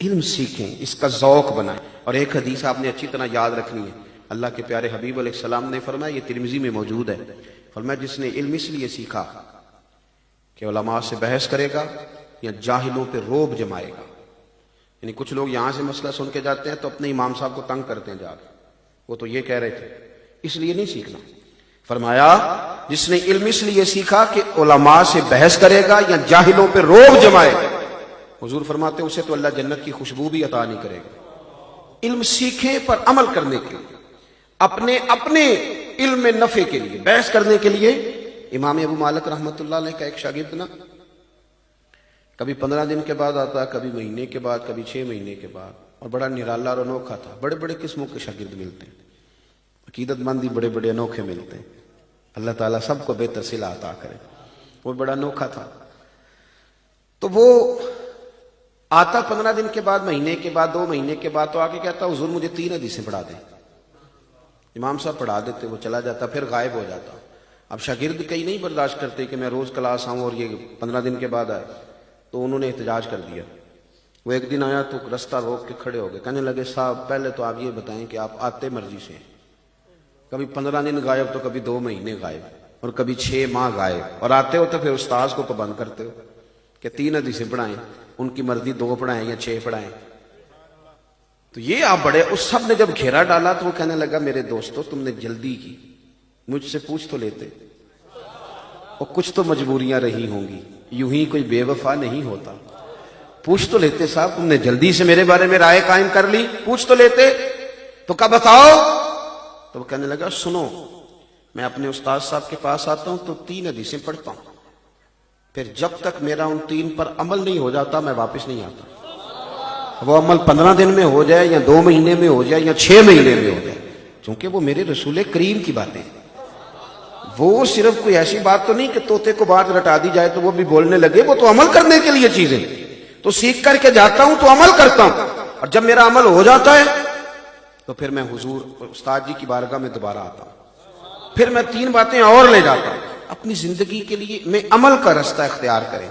علم سیکھیں، اس کا ذوق بنائیں. اور ایک حدیث آپ نے اچھی طرح یاد رکھنی ہے. اللہ کے پیارے حبیب علیہ السلام نے فرمایا، یہ ترمذی میں موجود ہے، فرمایا جس نے علم اس لیے سیکھا کہ علماء سے بحث کرے گا یا جاہلوں پہ روب جمائے گا. یعنی کچھ لوگ یہاں سے مسئلہ سن کے جاتے ہیں تو اپنے امام صاحب کو تنگ کرتے ہیں جا کے، وہ تو یہ کہہ رہے تھے، اس لیے نہیں سیکھنا. فرمایا جس نے علم اس لیے سیکھا کہ علماء سے بحث کرے گا یا جاہلوں پہ روب جمائے گا، حضور فرماتے ہیں اسے تو اللہ جنت کی خوشبو بھی عطا نہیں کرے گا. علم سیکھیں پر عمل کرنے کے لیے، اپنے علم میں نفع کے لیے، بحث کرنے کے لیے. امام ابو مالک رحمۃ اللہ علیہ کا ایک شاگرد نا کبھی 15 دن کے بعد آتا، کبھی مہینے کے بعد، کبھی 6 مہینے کے بعد، اور بڑا نرالا اور انوکھا تھا. بڑے بڑے قسموں کے شاگرد ملتے ہیں، عقیدت مند بھی بڑے بڑے انوکھے ملتے ہیں. اللہ تعالیٰ سب کو بہتر صلہ عطا کرے. وہ بڑا انوکھا تھا. تو وہ آتا 15 دن کے بعد، مہینے کے بعد، 2 مہینے کے بعد، تو آگے کہتا حضور مجھے 3 حدیثیں پڑھا دیں. امام صاحب پڑھا دیتے، وہ چلا جاتا، پھر غائب ہو جاتا. اب شاگرد کئی نہیں برداشت کرتے کہ میں روز کلاس آؤں اور یہ 15 دن کے بعد آئے، تو انہوں نے احتجاج کر دیا. وہ ایک دن آیا تو رستہ روک کے کھڑے ہو گئے، کہنے لگے صاحب پہلے تو آپ یہ بتائیں کہ آپ آتے مرضی سے، کبھی 15 دن غائب تو کبھی 2 مہینے غائب اور کبھی 6 ماہ غائب، اور آتے ہو تو پھر استاذ کو پابند کرتے ہو کہ 3 حدیثیں پڑھائیں، ان کی مرضی 2 پڑھائیں یا 6 پڑھائیں. تو یہ آپ بڑے، اس سب نے جب گھیرا ڈالا تو وہ کہنے لگا میرے دوستو تم نے جلدی کی، مجھ سے پوچھ تو لیتے، اور کچھ تو مجبوریاں رہی ہوں گی، یوں ہی کوئی بے وفا نہیں ہوتا. پوچھ تو لیتے صاحب، تم نے جلدی سے میرے بارے میں رائے قائم کر لی، پوچھ تو لیتے تو کب بتاؤ. تو وہ کہنے لگا سنو، میں اپنے استاد صاحب کے پاس آتا ہوں تو 3 حدیثیں پڑھتا ہوں، پھر جب تک میرا ان 3 پر عمل نہیں ہو جاتا میں واپس نہیں آتا. وہ عمل 15 دن میں ہو جائے یا 2 مہینے میں ہو جائے یا 6 مہینے میں ہو جائے، چونکہ وہ میرے رسول کریم کی باتیں ہیں. وہ صرف کوئی ایسی بات تو نہیں کہ طوطے کو بات رٹا دی جائے تو وہ بھی بولنے لگے، وہ تو عمل کرنے کے لیے چیزیں. تو سیکھ کر کے جاتا ہوں تو عمل کرتا ہوں، اور جب میرا عمل ہو جاتا ہے تو پھر میں حضور استاد جی کی بارگاہ میں دوبارہ آتا ہوں، پھر میں 3 باتیں اور لے جاتا ہوں. اپنی زندگی کے لیے میں عمل کا رستہ اختیار کریں.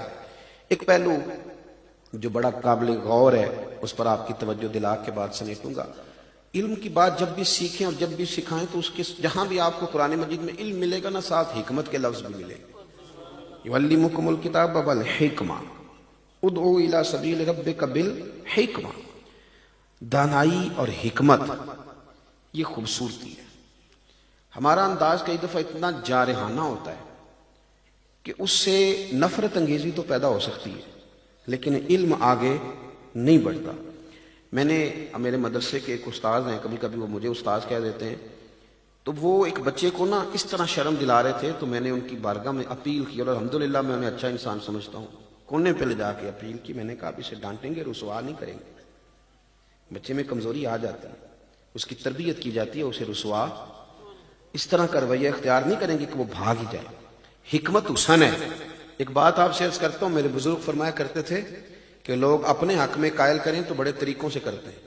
ایک پہلو جو بڑا قابل غور ہے، اس پر آپ کی توجہ دلا کے بعد سمیٹوں گا. علم کی بات جب بھی سیکھیں اور جب بھی سکھائیں تو اس کے جہاں بھی آپ کو قرآن مجید میں علم ملے گا نا، ساتھ حکمت کے لفظ بھی ملے گا. یعلمکم الکتاب والحکمہ ادعو الی سبیل ربک بالحکمہ. دانائی اور حکمت یہ خوبصورتی ہے. ہمارا انداز کئی دفعہ اتنا جارحانہ ہوتا ہے کہ اس سے نفرت انگیزی تو پیدا ہو سکتی ہے، لیکن علم آگے نہیں بڑھتا. میں نے میرے مدرسے کے ایک استاذ ہیں، کبھی کبھی وہ مجھے استاذ کہہ دیتے ہیں، تو وہ ایک بچے کو نا اس طرح شرم دلا رہے تھے، تو میں نے ان کی بارگاہ میں اپیل کی، اور الحمدللہ میں انہیں اچھا انسان سمجھتا ہوں. کونے پہ لے جا کے اپیل کی. میں نے کہا اب اسے ڈانٹیں گے، رسوا نہیں کریں گے. بچے میں کمزوری آ جاتی ہے، اس کی تربیت کی جاتی ہے، اسے رسوا اس طرح کا رویہ اختیار نہیں کریں گے کہ وہ بھاگ ہی جائے. حکمت حسن ہے. ایک بات آپ سے عرض کرتا ہوں، میرے بزرگ فرمایا کرتے تھے کہ لوگ اپنے حق میں قائل کریں تو بڑے طریقوں سے کرتے ہیں.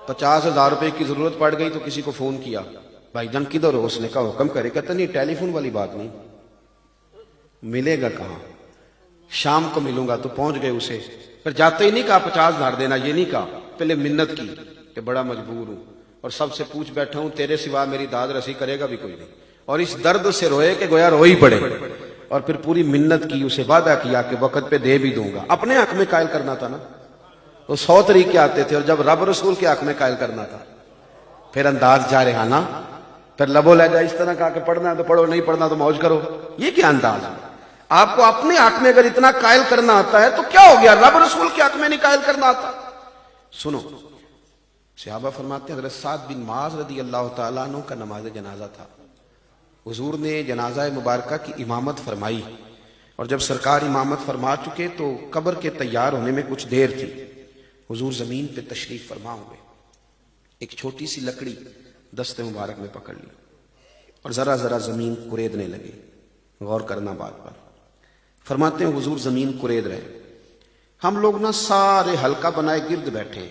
50,000 روپے کی ضرورت پڑ گئی تو کسی کو فون کیا، بھائی جان کدھر ہو؟ اس نے کہا حکم کرے. کہتا نہیں، ٹیلی فون والی بات نہیں، ملے گا کہاں؟ شام کو ملوں گا. تو پہنچ گئے اسے، پھر جاتے ہی نہیں کہا 50,000 دینا، یہ نہیں کہا، پہلے منت کی کہ بڑا مجبور ہوں اور سب سے پوچھ بیٹھا ہوں، تیرے سوا میری داد رسی کرے گا بھی کوئی نہیں، اور اس درد سے روئے کہ گویا رو ہی پڑے. اور پھر پوری منت کی، اسے وعدہ کیا کہ وقت پہ دے بھی دوں گا. اپنے حق میں قائل کرنا تھا نا، تو 100 طریقے آتے تھے، اور جب رب رسول کے حق میں قائل کرنا تھا پھر انداز جارحانہ، پھر لبو لہجہ اس طرح کہا کہ پڑھنا ہے تو پڑھو، نہیں پڑھنا تو موج کرو. یہ کیا انداز ہے؟ آپ کو اپنے حق میں اگر اتنا قائل کرنا آتا ہے تو کیا ہو گیا؟ رب رسول کے حق میں نہیں قائل کرنا آتا. سنو، صحابہ فرماتے ہیں حضرت سعد بن معاذ رضی اللہ تعالیٰ عنہ کا نماز جنازہ تھا. حضور نے جنازہ مبارکہ کی امامت فرمائی، اور جب سرکار امامت فرما چکے تو قبر کے تیار ہونے میں کچھ دیر تھی. حضور زمین پہ تشریف فرما ہوئے، ایک چھوٹی سی لکڑی دست مبارک میں پکڑ لی اور ذرا ذرا زمین کریدنے لگے. غور کرنا بات پر. فرماتے ہیں حضور زمین کرید رہے، ہم لوگ نا سارے حلقہ بنائے گرد بیٹھے.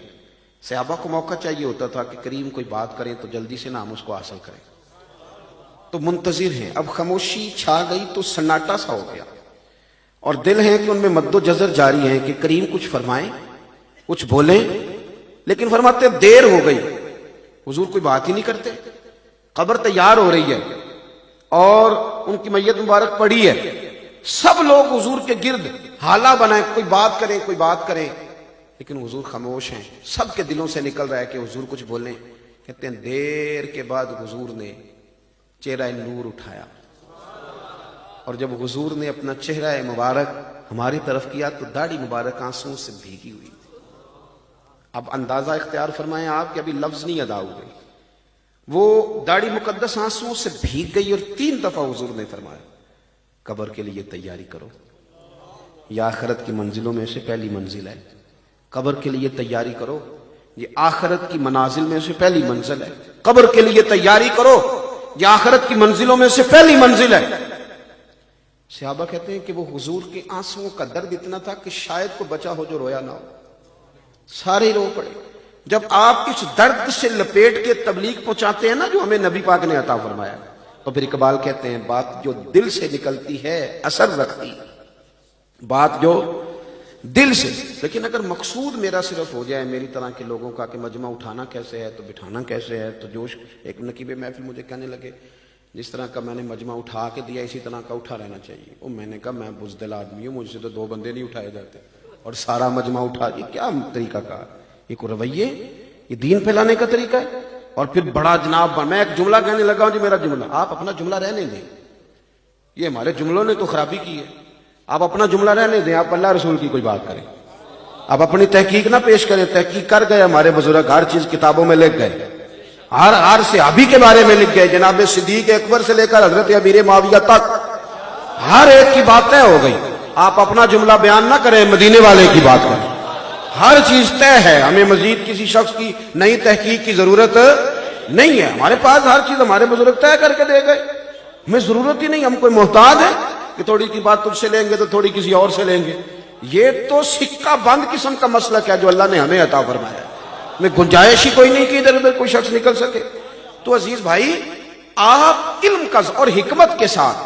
صحابہ کو موقع چاہیے ہوتا تھا کہ کریم کوئی بات کریں تو جلدی سے نہ ہم اس کو حاصل کریں، تو منتظر ہیں. اب خاموشی چھا گئی تو سناٹا سا ہو گیا، اور دل ہے کہ ان میں مد و جزر جاری ہے کہ کریم کچھ فرمائیں. کچھ بولیں، لیکن فرماتے دیر ہو گئی، حضور کوئی بات ہی نہیں کرتے، قبر تیار ہو رہی ہے اور ان کی میت مبارک پڑی ہے، سب لوگ حضور کے گرد حالہ بنائیں، کوئی بات کریں کوئی بات کریں، لیکن حضور خاموش ہیں، سب کے دلوں سے نکل رہا ہے کہ حضور کچھ بولیں۔ کہتے ہیں دیر کے بعد حضور نے چہرہ نور اٹھایا، اور جب حضور نے اپنا چہرہ مبارک ہماری طرف کیا تو داڑھی مبارک آنسوں سے بھیگی ہوئی تھی۔ اب اندازہ اختیار فرمائیں آپ کہ ابھی لفظ نہیں ادا ہوئے، وہ داڑھی مقدس آنسوں سے بھیگ گئی، اور 3 دفعہ حضور نے فرمایا قبر کے لیے تیاری کرو، یہ آخرت کی منزلوں میں سے پہلی منزل ہے، قبر کے لیے تیاری کرو، یہ آخرت کی منازل میں سے پہلی منزل ہے، قبر کے لیے تیاری کرو، یہ آخرت کی منزلوں میں سے پہلی منزل ہے۔ صحابہ کہتے ہیں کہ وہ حضور کے آنسوں کا درد اتنا تھا کہ شاید کو بچا ہو جو رویا نہ ہو، سارے رو پڑے۔ جب آپ اس درد سے لپیٹ کے تبلیغ پہنچاتے ہیں نا جو ہمیں نبی پاک نے عطا فرمایا، تو پھر اقبال کہتے ہیں بات جو دل سے نکلتی ہے اثر رکھتی، بات جو دل سے، لیکن اگر مقصود میرا صرف ہو جائے میری طرح کے لوگوں کا کہ مجمع اٹھانا کیسے ہے تو بٹھانا کیسے ہے، تو جوش ایک نقیب محفل مجھے کہنے لگے جس طرح کا میں نے مجمع اٹھا کے دیا اسی طرح کا اٹھا رہنا چاہیے۔ اور میں نے کہا میں بزدل آدمی ہوں، مجھ سے تو 2 بندے نہیں اٹھائے جاتے، اور سارا مجمع اٹھا دیا، کیا طریقہ کار، یہ کوئی رویے، یہ دین پھیلانے کا طریقہ ہے۔ اور پھر بڑا جناب میں ایک جملہ کہنے لگا ہوں، جی میرا جملہ، آپ اپنا جملہ رہنے دیں، یہ ہمارے جملوں نے تو خرابی کی ہے، آپ اپنا جملہ رہنے دیں، آپ اللہ رسول کی کوئی بات کریں، آپ اپنی تحقیق نہ پیش کریں، تحقیق کر گئے ہمارے بزرگ، ہر چیز کتابوں میں لکھ گئے، ہر صحابی کے بارے میں لکھ گئے، جناب صدیق اکبر سے لے کر حضرت امیر معاویہ تک ہر ایک کی بات طے ہو گئی، آپ اپنا جملہ بیان نہ کریں، مدینے والے کی بات کریں، ہر چیز طے ہے، ہمیں مزید کسی شخص کی نئی تحقیق کی ضرورت نہیں ہے، ہمارے پاس ہر چیز ہمارے بزرگ طے کر کے دے گئے، ہمیں ضرورت ہی نہیں، ہم کوئی محتاج ہیں کہ تھوڑی کی بات تجھ سے لیں گے تو تھوڑی کسی اور سے لیں گے، یہ تو سکہ بند قسم کا مسلک ہے جو اللہ نے ہمیں عطا فرمایا ہے، میں گنجائش ہی کوئی نہیں کہ ادھر ادھر کوئی شخص نکل سکے۔ تو عزیز بھائی، آپ علم کا اور حکمت کے ساتھ